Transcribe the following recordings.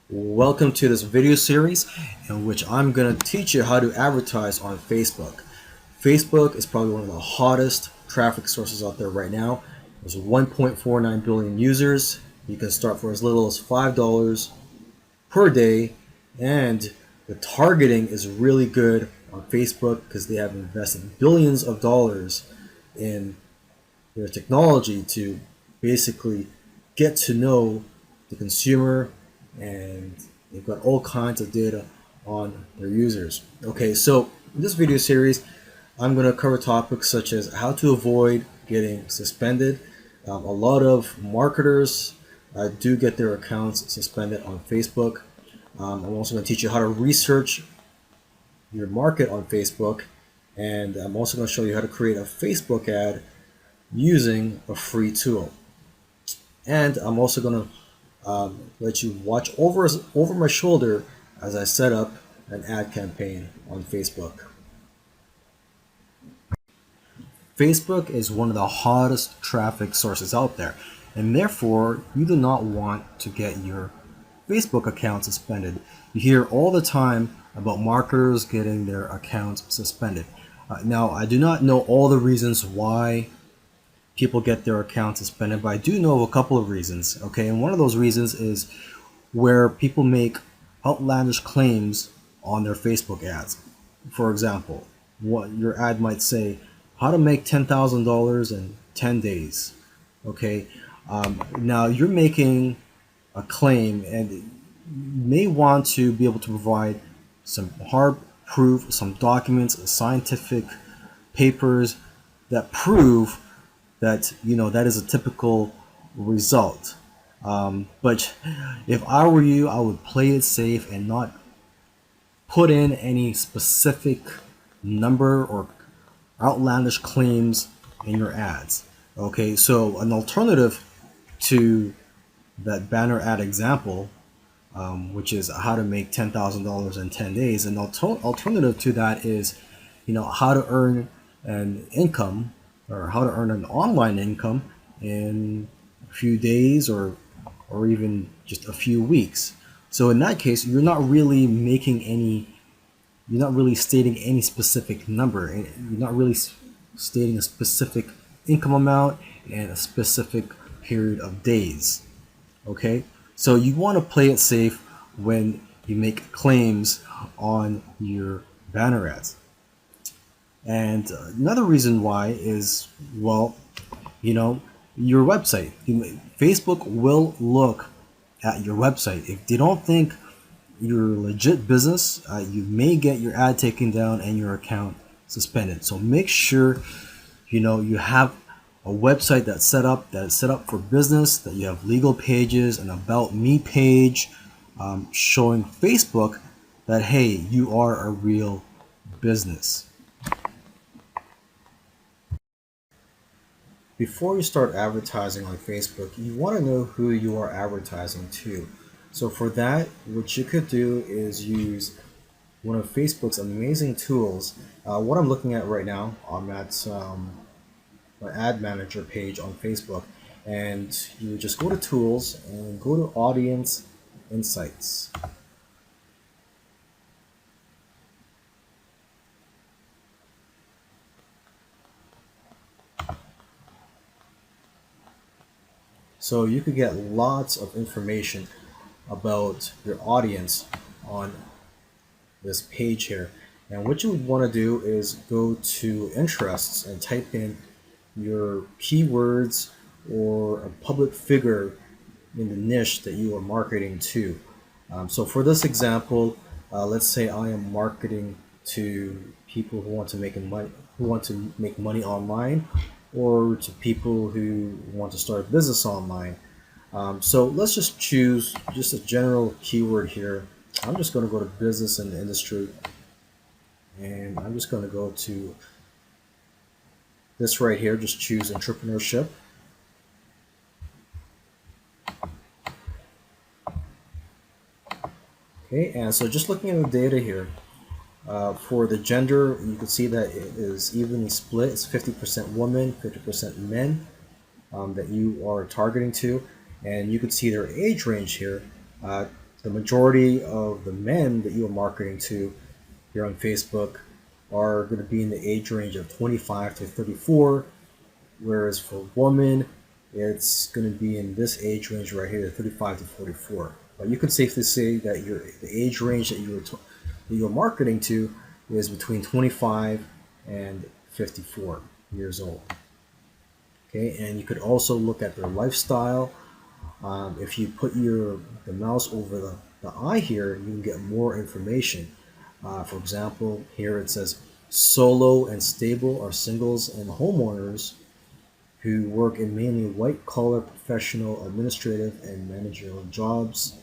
Welcome to this video series in which I'm going to teach you how to advertise on Facebook. Facebook is probably one of the hottest traffic sources out there right now. There's 1.49 billion users. You can start for as little as $5 per day, and the targeting is really good on Facebook because they have invested billions of dollars in their technology to basically get to know the consumer, and they've got all kinds of data on their users. Okay, so in this video series, I'm going to cover topics such as how to avoid getting suspended. A lot of marketers do get their accounts suspended on Facebook. I'm also going to teach you how to research your market on Facebook, and I'm also going to show you how to create a Facebook ad using a free tool. And I'm also going to let you watch over my shoulder as I set up an ad campaign on Facebook. Facebook is one of the hottest traffic sources out there, and therefore you do not want to get your Facebook account suspended. You hear all the time about marketers getting their accounts suspended. Now, I do not know all the reasons why people get their accounts suspended, but I do know of a couple of reasons. Okay, and one of those reasons is where people make outlandish claims on their Facebook ads. For example, what your ad might say, how to make $10,000 in 10 days. Okay, now you're making a claim, and you may want to be able to provide some hard proof, some documents, scientific papers that prove that that is a typical result. But if I were you, I would play it safe and not put in any specific number or outlandish claims in your ads. Okay, so an alternative to that banner ad example, which is how to make $10,000 in 10 days, an alternative to that is, how to earn an income, or how to earn an online income in a few days or even just a few weeks. So in that case, you're not really stating any specific number, and you're not really stating a specific income amount and a specific period of days. Okay, so you want to play it safe when you make claims on your banner ads. And another reason why is, well, your website. Facebook will look at your website. If they don't think you're a legit business, you may get your ad taken down and your account suspended. So make sure you have a website that is set up for business, that you have legal pages, an about me page, showing Facebook that, hey, you are a real business. Before you start advertising on Facebook, you want to know who you are advertising to. So for that, what you could do is use one of Facebook's amazing tools. What I'm looking at right now, I'm at my ad manager page on Facebook, and you would just go to tools and go to audience insights. So you could get lots of information about your audience on this page here. And what you would want to do is go to interests and type in your keywords or a public figure in the niche that you are marketing to. So for this example, let's say I am marketing to people who want to make money online, or to people who want to start a business online. So let's just choose just a general keyword here. I'm just going to go to business and industry, and I'm just going to go to this right here. Just choose entrepreneurship. Okay, and so just looking at the data here, for the gender, you can see that it is evenly split. It's 50% women, 50% men that you are targeting to. And you can see their age range here. The the majority of the men that you are marketing to here on Facebook are going to be in the age range of 25 to 34, whereas for women, it's going to be in this age range right here, 35 to 44. But you could safely say that the age range that you're marketing to is between 25 and 54 years old. Okay, and you could also look at their lifestyle. If you put the mouse over the eye here, you can get more information. For example, here it says solo and stable are singles and homeowners who work in mainly white-collar professional, administrative, and managerial jobs.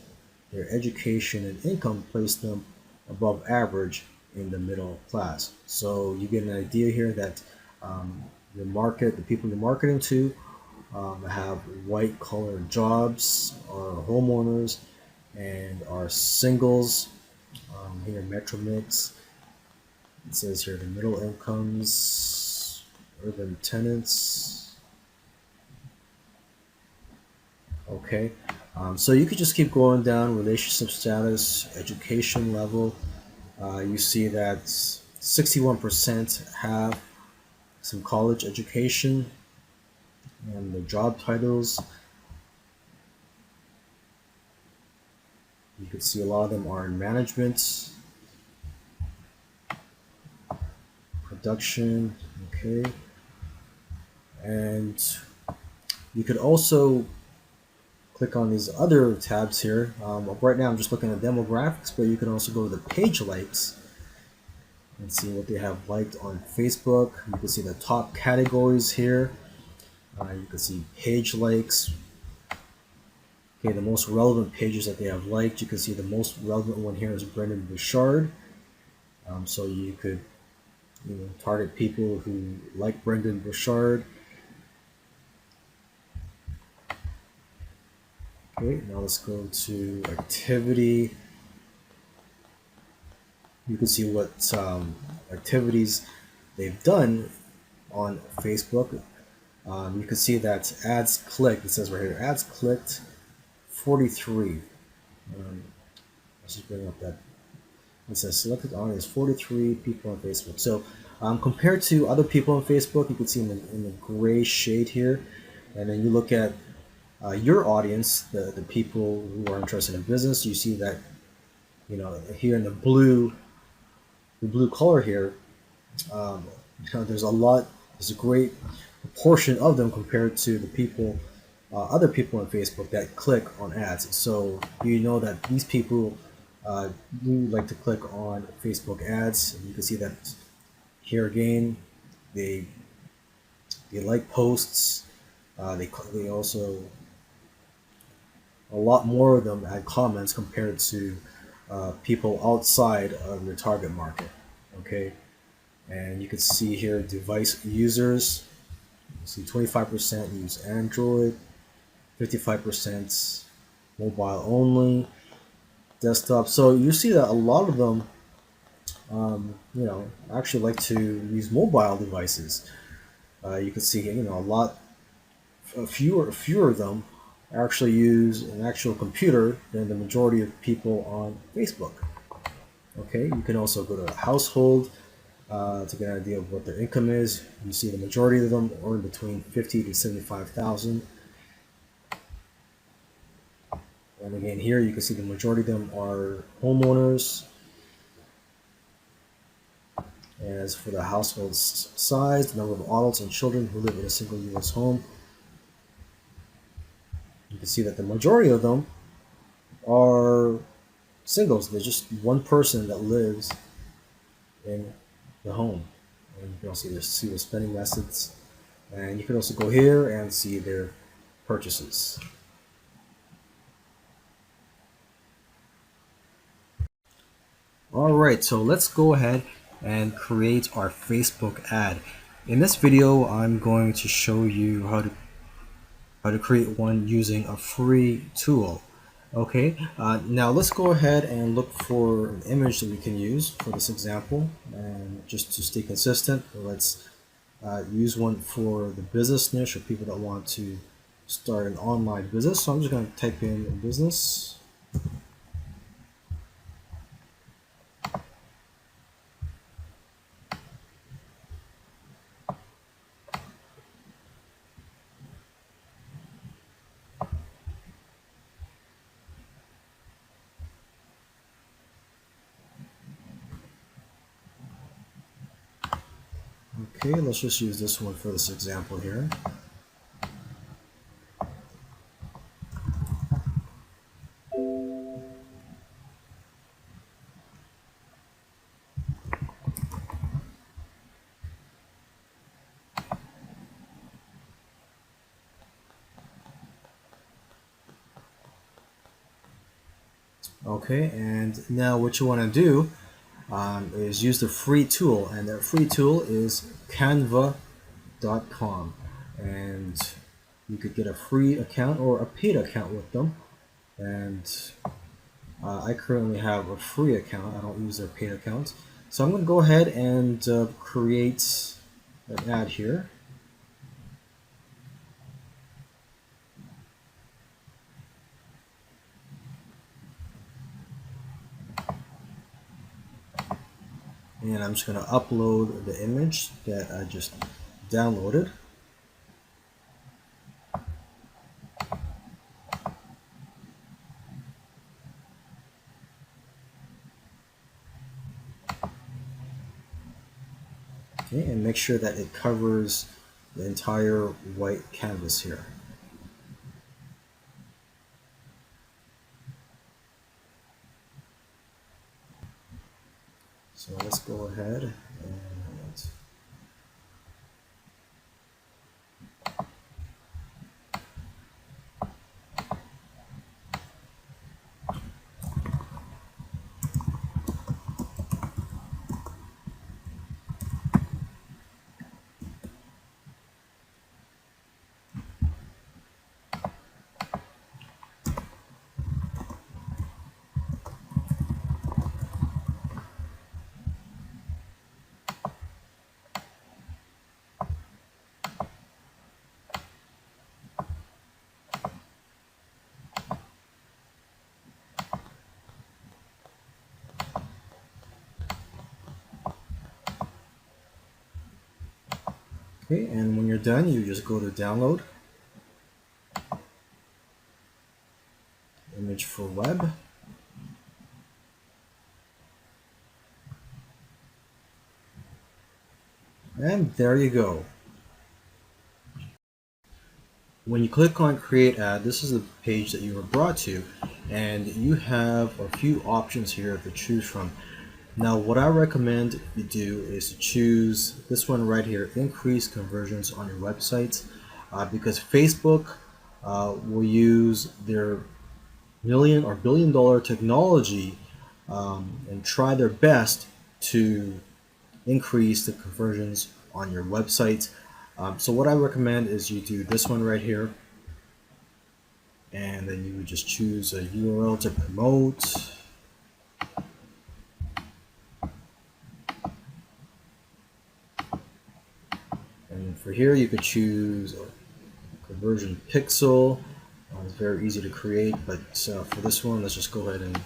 Their education and income place them above average in the middle class. So you get an idea here that the people you're marketing to, have white-collar jobs, are homeowners, and are singles. Here, Metro Mix. It says here the middle incomes, urban tenants. Okay, so you could just keep going down, relationship status, education level. You see that 61% have some college education, and the job titles, you can see a lot of them are in management, production, okay. And you could also click on these other tabs here. Right now I'm just looking at demographics, but you can also go to the page likes and see what they have liked on Facebook. You can see the top categories here. You can see page likes. Okay, the most relevant pages that they have liked. You can see the most relevant one here is Brendan Bouchard. So you could target people who like Brendan Bouchard. Okay, now let's go to activity. You can see what activities they've done on Facebook. You can see that ads clicked, it says right here, ads clicked 43. Let's just bring up that. It says selected audience 43 people on Facebook. So compared to other people on Facebook, you can see in the gray shade here, and then you look at your audience, the people who are interested in business, you see that here in the blue color here, there's a great proportion of them compared to the people, other people on Facebook that click on ads. So you know that these people do like to click on Facebook ads. And you can see that here again, they like posts. They also, a lot more of them add comments compared to people outside of your target market. Okay, and you can see here device users. You see 25% use Android, 55% mobile only, desktop. So you see that a lot of them, actually like to use mobile devices. You can see, fewer of them actually use an actual computer than the majority of people on Facebook. Okay, you can also go to household to get an idea of what their income is. You see the majority of them earn between 50 to 75,000. And again, here you can see the majority of them are homeowners. As for the household size, the number of adults and children who live in a single U.S. home, you can see that the majority of them are singles. There's just one person that lives in the home. And you can also see the spending methods. And you can also go here and see their purchases. Alright, so let's go ahead and create our Facebook ad. In this video, I'm going to show you how to create one using a free tool. Okay, now let's go ahead and look for an image that we can use for this example. And just to stay consistent, let's use one for the business niche or people that want to start an online business. So I'm just going to type in business. Okay, let's just use this one for this example here. Okay, and now what you want to do is use the free tool, and that free tool is canva.com, and you could get a free account or a paid account with them. And I currently have a free account. I don't use their paid account. So I'm going to go ahead and create an ad here. And I'm just going to upload the image that I just downloaded. Okay, and make sure that it covers the entire white canvas here. So let's go ahead and okay, and when you're done, you just go to download, image for web, and there you go. When you click on create ad, this is the page that you were brought to, and you have a few options here to choose from. Now what I recommend you do is to choose this one right here, increase conversions on your website, because Facebook will use their million or billion dollar technology and try their best to increase the conversions on your website. So what I recommend is you do this one right here, and then you would just choose a URL to promote. And for here you could choose a conversion pixel. It's very easy to create, but for this one, let's just go ahead and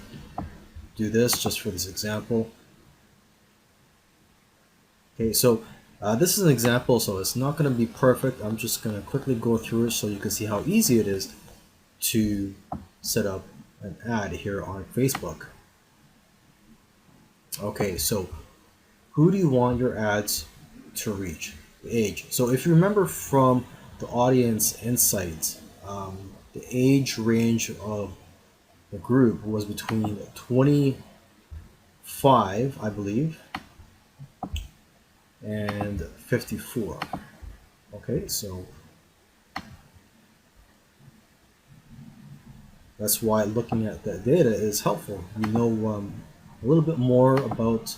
do this just for this example. Okay, so this is an example, so it's not going to be perfect. I'm just going to quickly go through it so you can see how easy it is to set up an ad here on Facebook. Okay, so who do you want your ads to reach? The age. So if you remember from the audience insights, the age range of the group was between 25, I believe, and 54. Okay, so that's why looking at that data is helpful. You know a little bit more about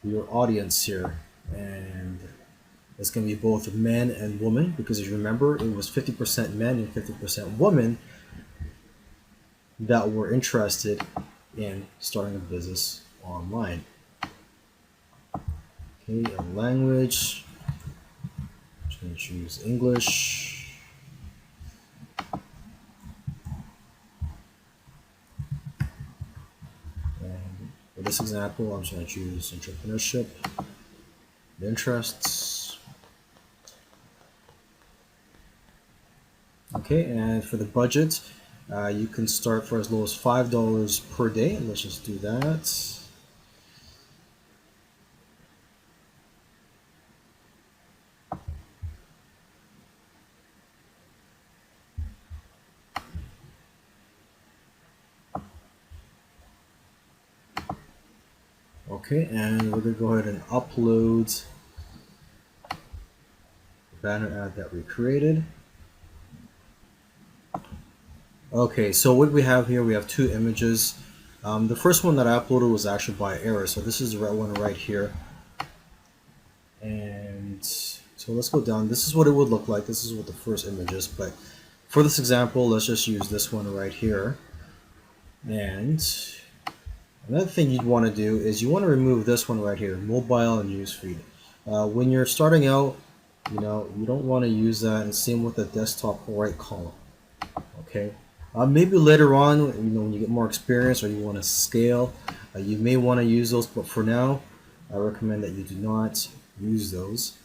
your audience here, and it's going to be both men and women, because as you remember, it was 50% men and 50% women that were interested in starting a business online. Okay, a language, I'm just going to choose English. And for this example, I'm just going to choose entrepreneurship, interests. Okay, and for the budget, you can start for as low as $5 per day. Let's just do that. Okay, and we're gonna go ahead and upload the banner ad that we created. Okay, so what we have here, we have two images. The first one that I uploaded was actually by error, so this is the right one right here. And so let's go down. This is what it would look like. This is what the first image is, but for this example, let's just use this one right here. And another thing you'd want to do is you want to remove this one right here, mobile and newsfeed. When you're starting out, you don't want to use that, and same with the desktop right column. Okay, maybe later on, when you get more experience or you want to scale, you may want to use those, but for now, I recommend that you do not use those.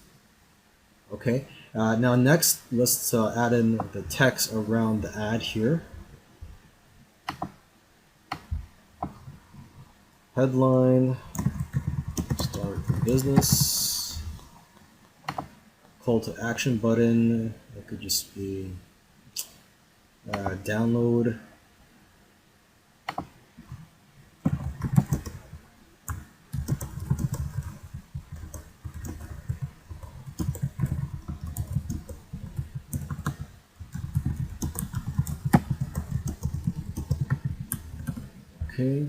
Okay, now next, let's add in the text around the ad here. Headline, start business, call to action button, it could just be download. Okay.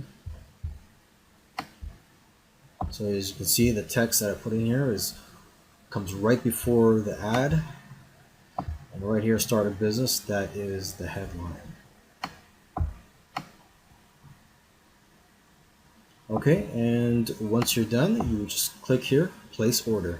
So as you can see, the text that I put in here comes right before the ad, and right here, start a business, that is the headline. Okay, and once you're done, you just click here, place order.